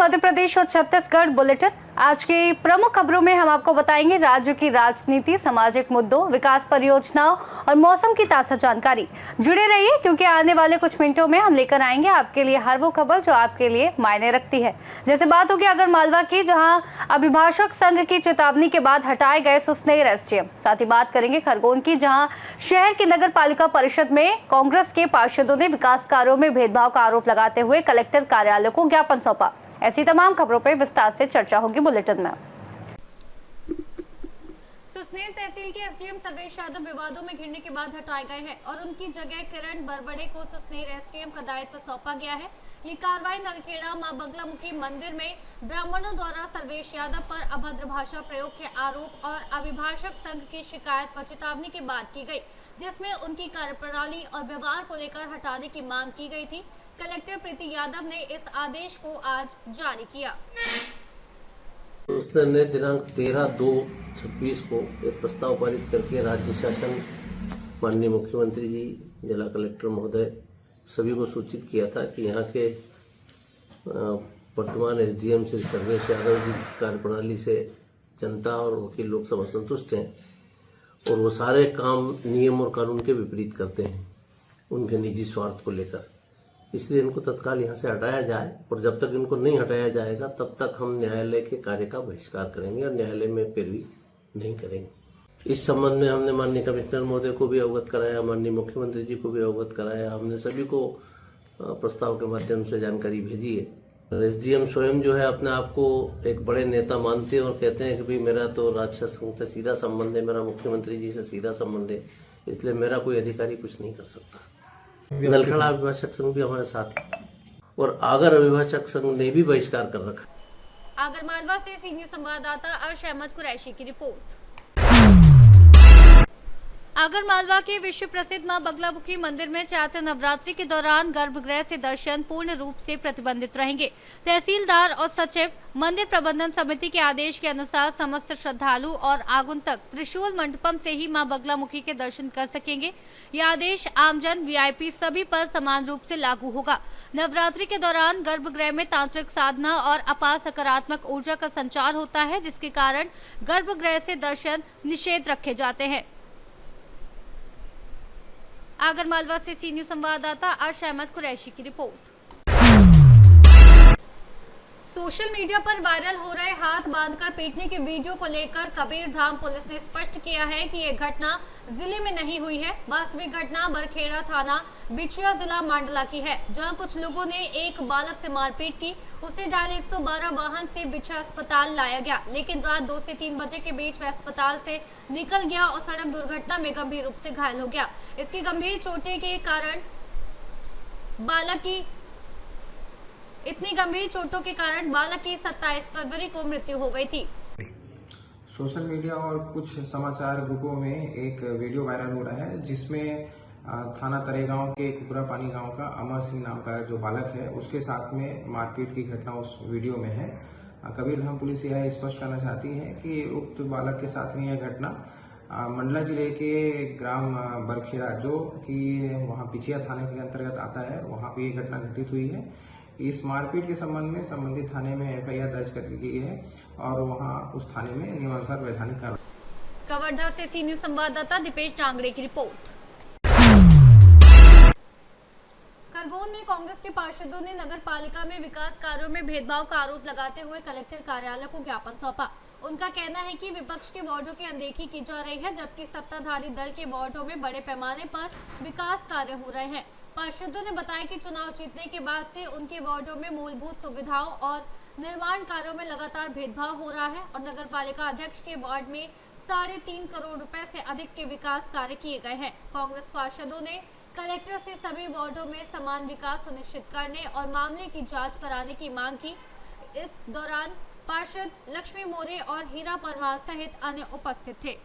मध्य प्रदेश और छत्तीसगढ़ बुलेटिन। आज की प्रमुख खबरों में हम आपको बताएंगे राज्य की राजनीति, सामाजिक मुद्दों, विकास परियोजनाओं और मौसम की ताजा जानकारी। जुड़े रहिए क्योंकि आने वाले कुछ मिनटों में हम लेकर आएंगे आपके लिए हर वो खबर जो आपके लिए मायने रखती है। जैसे बात होगी आगरमालवा की, जहां अभिभाषक संघ की चेतावनी के बाद हटाए गए सुसनेर एसडीएम। साथ ही बात करेंगे खरगोन की, जहां शहर की नगर पालिका परिषद में कांग्रेस के पार्षदों ने विकास कार्यों में भेदभाव का आरोप लगाते हुए कलेक्टर कार्यालय को ज्ञापन सौंपा। ऐसी तमाम खबरों पर विस्तार से चर्चा होगी बुलेटिन में। सुसनेर तहसील के एसडीएम सर्वेश यादव विवादों में घिरने के बाद हटाए गए हैं और उनकी जगह किरण बरबड़े को सुसनेर एसडीएम का दायित्व सौंपा गया है। ये कार्रवाई नलखेड़ा मां बगलामुखी मंदिर में ब्राह्मणों द्वारा सर्वेश यादव पर अभद्र भाषा प्रयोग के आरोप और अभिभाषक संघ की शिकायत व चेतावनी के बाद की गई, जिसमें उनकी कार्यप्रणाली और व्यवहार को लेकर हटाने की मांग की गई थी। कलेक्टर प्रीति यादव ने इस आदेश को आज जारी किया। उसने दिनांक 13/2/26 को एक प्रस्ताव पारित करके राज्य शासन, माननीय मुख्यमंत्री जी, जिला कलेक्टर महोदय सभी को सूचित किया था कि यहाँ के वर्तमान एसडीएम श्री सर्वेश यादव जी की कार्यप्रणाली से जनता और वकील लोग सब असंतुष्ट हैं और वो सारे काम नियम और कानून के विपरीत करते हैं उनके निजी स्वार्थ को लेकर। इसलिए इनको तत्काल यहाँ से हटाया जाए और जब तक इनको नहीं हटाया जाएगा तब तक हम न्यायालय के कार्य का बहिष्कार करेंगे और न्यायालय में पैरवी नहीं करेंगे। इस संबंध में हमने माननीय कमिश्नर महोदय को भी अवगत कराया, माननीय मुख्यमंत्री जी को भी अवगत कराया। हमने सभी को प्रस्ताव के माध्यम से जानकारी भेजी है। एसडीएम स्वयं जो है अपने आप को एक बड़े नेता मानते हैं और कहते हैं कि भाई मेरा तो राजस्व संघ से सीधा संबंध है, मेरा मुख्यमंत्री जी से सीधा संबंध है, इसलिए मेरा कोई अधिकारी कुछ नहीं कर सकता। नलखेड़ा अभिभाषक संघ भी हमारे साथ है और आगर अभिभाषक संघ ने भी बहिष्कार कर रखा। आगरमालवा से सीनियर संवाददाता अर्श अहमद कुरैशी की रिपोर्ट। आगरमालवा के विश्व प्रसिद्ध मां बगलामुखी मंदिर में चैत्र नवरात्रि के दौरान गर्भगृह से दर्शन पूर्ण रूप से प्रतिबंधित रहेंगे। तहसीलदार और सचिव मंदिर प्रबंधन समिति के आदेश के अनुसार समस्त श्रद्धालु और आगंतुक त्रिशूल मंडपम से ही मां बगलामुखी के दर्शन कर सकेंगे। यह आदेश आमजन, वीआईपी सभी पर समान रूप से लागू होगा। नवरात्रि के दौरान गर्भगृह में तांत्रिक साधना और अपार सकारात्मक ऊर्जा का संचार होता है, जिसके कारण गर्भगृह से दर्शन निषेध रखे जाते हैं। आगरमालवा से सीनियर संवाददाता अर्श अहमद कुरैशी की रिपोर्ट। सोशल मीडिया पर वायरल हो रहे हाथ बांधकर पीटने के वीडियो को लेकर कबीरधाम पुलिस ने स्पष्ट किया है कि यह घटना जिले में नहीं हुई है। वास्तविक घटना बरखेड़ा थाना बिछिया जिला मंडला की है, जहां कुछ लोगों ने एक बालक से मारपीट की। उसे डायल 112 वाहन से बिछिया अस्पताल लाया गया, लेकिन रात 2 से 3 बजे के बीच वह अस्पताल से निकल गया और सड़क दुर्घटना में गंभीर रूप से घायल हो गया। इसकी गंभीर चोटें के कारण बालक की 27 फरवरी को मृत्यु हो गई थी। सोशल मीडिया और कुछ समाचार ग्रुपों में एक वीडियो वायरल हो रहा है, जिसमें थाना तरेगांव के कुकरा पानी गांव का अमर सिंह नाम का जो बालक है, उसके साथ में मारपीट की घटना उस वीडियो में है। कबीरधाम पुलिस यह स्पष्ट करना चाहती है कि उक्त बालक के साथ में यह घटना मंडला जिले के ग्राम बरखेड़ा, जो कि वहां पिछिया थाने के अंतर्गत आता है, वहां पे ये घटना घटित हुई है। इस मारपीट के संबंध में संबंधित थाने में एफआईआर दर्ज कर दी गई है और वहां उस थाने में नियमानुसार वैधानिक कार्रवाई। कवर्धा से सीनियर संवाददाता दीपेश डांगरे की रिपोर्ट। खरगोन में कांग्रेस के पार्षदों ने नगर पालिका में विकास कार्यों में भेदभाव का आरोप लगाते हुए कलेक्टर कार्यालय को ज्ञापन सौंपा। उनका कहना है कि विपक्ष के वार्डों की अनदेखी की जा रही है, जबकि सत्ताधारी दल के वार्डों में बड़े पैमाने पर विकास कार्य हो रहे हैं। पार्षदों ने बताया कि चुनाव जीतने के बाद से उनके वार्डों में मूलभूत सुविधाओं और निर्माण कार्यों में लगातार भेदभाव हो रहा है और नगर पालिका अध्यक्ष के वार्ड में 3.5 करोड़ रुपए से अधिक के विकास कार्य किए गए हैं। कांग्रेस पार्षदों ने कलेक्टर से सभी वार्डों में समान विकास सुनिश्चित करने और मामले की जांच कराने की मांग की। इस दौरान पार्षद लक्ष्मी मोरे और हीरा परमार सहित अन्य उपस्थित थे।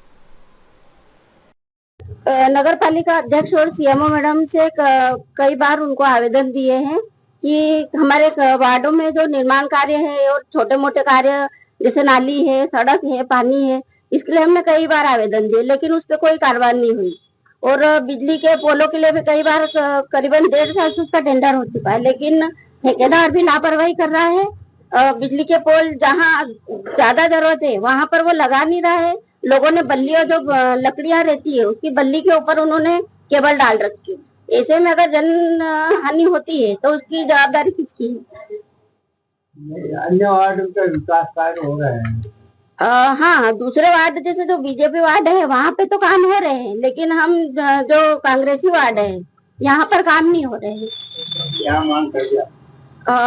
नगर पालिका अध्यक्ष और सीएमओ मैडम से कई बार उनको आवेदन दिए हैं कि हमारे वार्डों में जो निर्माण कार्य है और छोटे मोटे कार्य जैसे नाली है, सड़क है, पानी है, इसके लिए हमने कई बार आवेदन दिए, लेकिन उस पर कोई कार्रवाई नहीं हुई। और बिजली के पोलों के लिए भी कई बार करीबन 1.5 साल से उसका टेंडर हो चुका है, लेकिन ठेकेदार भी लापरवाही कर रहा है बिजली के पोल जहाँ ज्यादा जरूरत है वहां पर वो लगा नहीं रहा है। लोगों ने बल्ली और जो लकड़ियां रहती है उसकी बल्ली के ऊपर उन्होंने केबल डाल रखी है। ऐसे में अगर जन हानि होती है तो उसकी जवाबदारी किसकी है? अन्य वार्ड का विकास कार्य हो रहे हैं। हाँ, दूसरे वार्ड जैसे जो बीजेपी वार्ड है वहाँ पे तो काम हो रहे हैं, लेकिन हम जो कांग्रेसी वार्ड है यहाँ पर काम नहीं हो रहे हैं। क्या मांग कर दिया?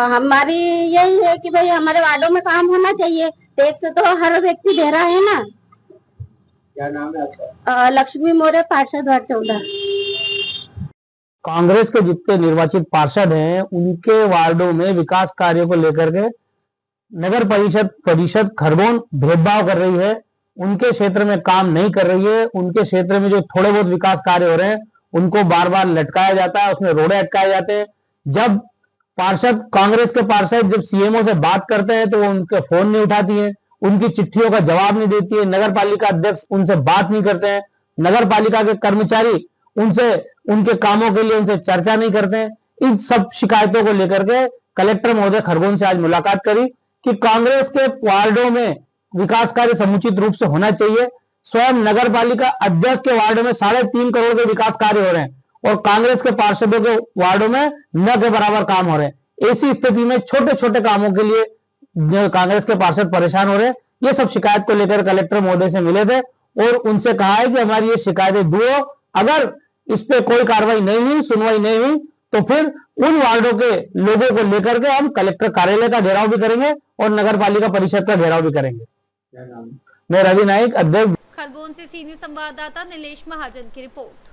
हमारी यही है कि भाई हमारे वार्डों में काम होना चाहिए। टैक्स तो हर व्यक्ति दे रहा है ना। क्या नाम है आपका? लक्ष्मी मौर्य, पार्षद वार्ड 14। कांग्रेस के जितने निर्वाचित पार्षद हैं उनके वार्डों में विकास कार्यों को लेकर के नगर परिषद खरगोन भेदभाव कर रही है। उनके क्षेत्र में काम नहीं कर रही है। उनके क्षेत्र में जो थोड़े बहुत विकास कार्य हो रहे हैं उनको बार बार लटकाया जाता है, उसमें रोड़े अटकाए जाते हैं। जब कांग्रेस के पार्षद जब सीएमओ से बात करते हैं तो वो उनके फोन नहीं उठाती है, उनकी चिट्ठियों का जवाब नहीं देती है। नगर पालिका अध्यक्ष उनसे बात नहीं करते हैं। नगर पालिका के कर्मचारी उनसे उनके कामों के लिए उनसे चर्चा नहीं करते हैं। इन सब शिकायतों को लेकर के कलेक्टर महोदय खरगोन से आज मुलाकात करी कि कांग्रेस के वार्डों में विकास कार्य समुचित रूप से होना चाहिए। स्वयं नगर पालिका अध्यक्ष के वार्डो में 3.5 करोड़ के विकास कार्य हो रहे हैं और कांग्रेस के पार्षदों के वार्डो में न के बराबर काम हो रहे हैं। ऐसी स्थिति में छोटे छोटे कामों के लिए कांग्रेस के पार्षद परेशान हो रहे हैं। ये सब शिकायत को लेकर कलेक्टर महोदय से मिले थे और उनसे कहा है कि हमारी ये शिकायतें दूर हो। अगर इस पे कोई कार्रवाई नहीं हुई, सुनवाई नहीं हुई तो फिर उन वार्डों के लोगों को लेकर के हम कलेक्टर कार्यालय का घेराव भी करेंगे और नगर पालिका परिषद का घेराव भी करेंगे। क्या नाम? मैं रवि नाइक, अध्यक्ष। खरगोन से सीनियर संवाददाता नीलेश महाजन की रिपोर्ट।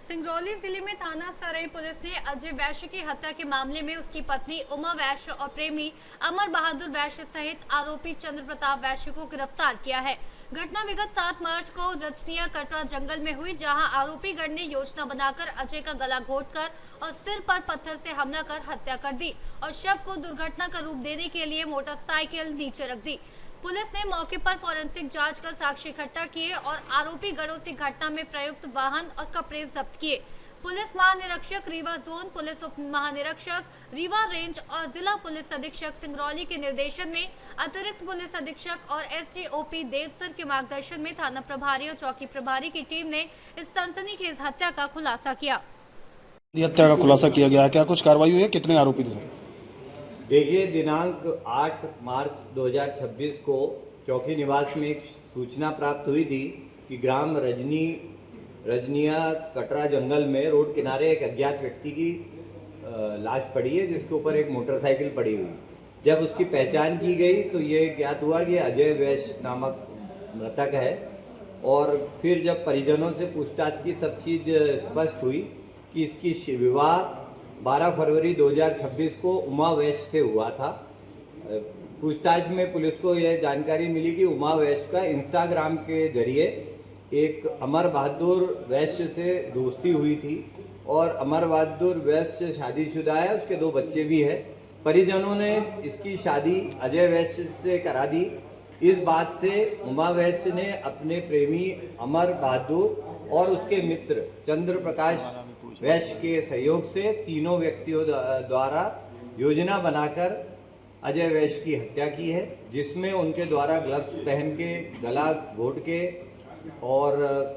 सिंगरौली जिले में थाना सरई पुलिस ने अजय वैश्य की हत्या के मामले में उसकी पत्नी उमा वैश्य और प्रेमी अमर बहादुर वैश्य सहित आरोपी चंद्र प्रताप वैश्य को गिरफ्तार किया है। घटना विगत 7 मार्च को रचनिया कटरा जंगल में हुई, जहां आरोपी गण ने योजना बनाकर अजय का गला घोंटकर और सिर पर पत्थर से हमला कर हत्या कर दी और शव को दुर्घटना का रूप देने के लिए मोटरसाइकिल नीचे रख दी। पुलिस ने मौके पर फोरेंसिक जांच कर साक्ष्य इकट्ठा किए और आरोपी गणों से घटना में प्रयुक्त वाहन और कपड़े जब्त किए। पुलिस महानिरीक्षक रीवा जोन, पुलिस उप महानिरीक्षक रीवा रेंज और जिला पुलिस अधीक्षक सिंगरौली के निर्देशन में अतिरिक्त पुलिस अधीक्षक और एसडीओपी देवसर के मार्गदर्शन में थाना प्रभारी और चौकी प्रभारी की टीम ने इस सनसनीखेज हत्या का खुलासा किया। हत्या का खुलासा किया गया है, क्या कुछ कार्रवाई हुई है? कितने आरोपी थे? देखिए, दिनांक 8 मार्च 2026 को चौकी निवास में एक सूचना प्राप्त हुई थी कि ग्राम रजनिया कटरा जंगल में रोड किनारे एक अज्ञात व्यक्ति की लाश पड़ी है, जिसके ऊपर एक मोटरसाइकिल पड़ी हुई। जब उसकी पहचान की गई तो ये ज्ञात हुआ कि अजय वैश्य नामक मृतक है और फिर जब परिजनों से पूछताछ की सब चीज़ स्पष्ट हुई कि इसकी विवाह 12 फरवरी 2026 को उमा वैश्य से हुआ था। पूछताछ में पुलिस को यह जानकारी मिली कि उमा वैश्य का इंस्टाग्राम के जरिए एक अमर बहादुर वैश्य से दोस्ती हुई थी और अमर बहादुर वैश्य शादीशुदा है, उसके 2 बच्चे भी हैं। परिजनों ने इसकी शादी अजय वैश्य से करा दी। इस बात से उमा वैश्य ने अपने प्रेमी अमर बहादुर और उसके मित्र चंद्र प्रकाश वैश्य के सहयोग से तीनों व्यक्तियों द्वारा योजना बनाकर अजय वैश्य की हत्या की है, जिसमें उनके द्वारा ग्लव्स पहन के, गला घोंट के और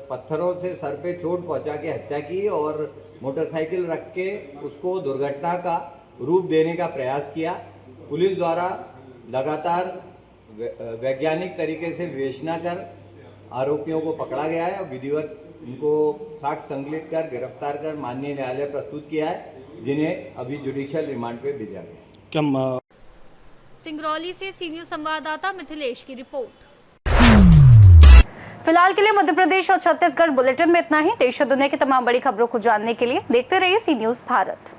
पत्थरों से सर पे चोट पहुंचा के हत्या की और मोटरसाइकिल रख के उसको दुर्घटना का रूप देने का प्रयास किया। पुलिस द्वारा लगातार वैज्ञानिक तरीके से विवेचना कर आरोपियों को पकड़ा गया है और विधिवत उनको साक्ष्य संकलित कर गिरफ्तार कर माननीय न्यायालय प्रस्तुत किया है, जिन्हें अभी जुडिशियल रिमांड पे भेजा गया। सिंगरौली से सीनियर संवाददाता मिथिलेश की रिपोर्ट। फिलहाल के लिए मध्य प्रदेश और छत्तीसगढ़ बुलेटिन में इतना ही। देश और दुनिया की तमाम बड़ी खबरों को जानने के लिए देखते रहिए सी न्यूज़ भारत।